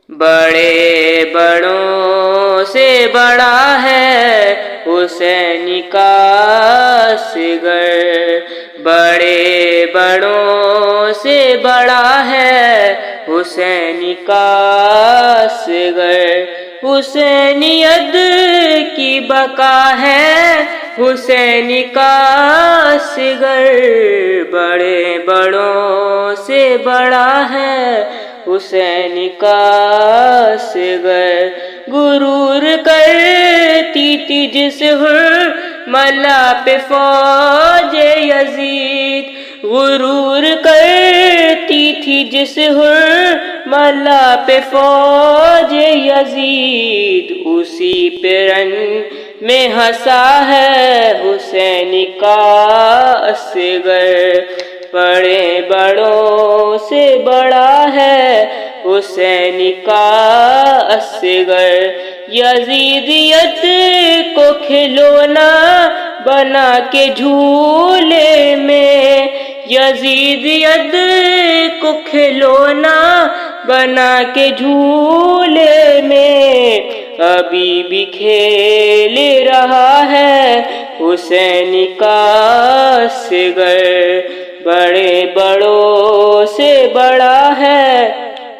بڑے بڑوں سے بڑا ہے حسین کا اصغر، بڑے بڑوں سے بڑا ہے حسین کا اصغر، حسینیت کی بقا ہے حسین کا اصغر، بڑے بڑوں سے بڑا ہے حسین کا اصغر، غرور کرتی تھی جس حرملا پہ فوج یزید، غرور کرتی تھی جس حرملا پہ فوج یزید، اسی پہ رن میں ہنسا ہے حسین کا اصغر، بڑے بڑوں سے بڑا ہے حسین کا اصغر، یزیدیت کو کھلونا بنا کے جھولے میں، یزیدیت کو کھلونا بنا کے جھولے میں، ابھی بھی کھیل رہا ہے حسین کا اصغر، بڑے بڑوں سے بڑا ہے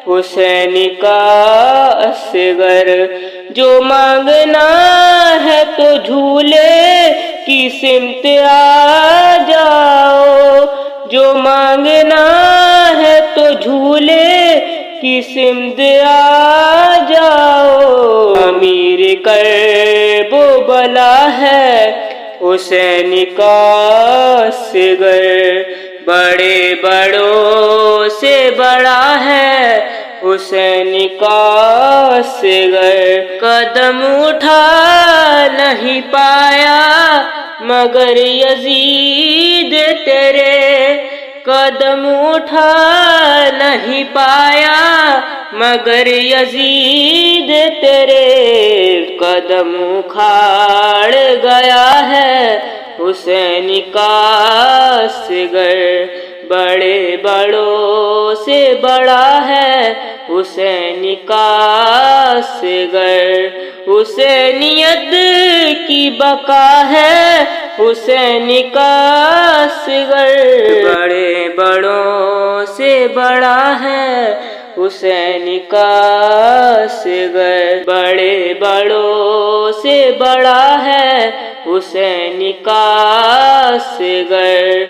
حسین کا اصغر، جو مانگنا ہے تو جھولے کی سمت آ جاؤ، جو مانگنا ہے تو جھولے کی سمت آ جاؤ، امیر کرب و بلا ہے حسین کا اصغر، بڑے بڑوں سے بڑا ہے حسین کا اصغر، قدم اٹھا نہیں پایا مگر یزید تیرے، قدم اٹھا نہیں پایا مگر یزید تیرے، قدم اکھاڑ گیا ہے حسین کا اصغر، بڑے بڑوں سے بڑا ہے حسین کا اصغر، حسینیت کی بقا ہے حسین کا اصغر، بڑے بڑوں سے بڑا ہے حسین کا اصغر، بڑے بڑوں سے بڑا ہے حسین کا اصغر۔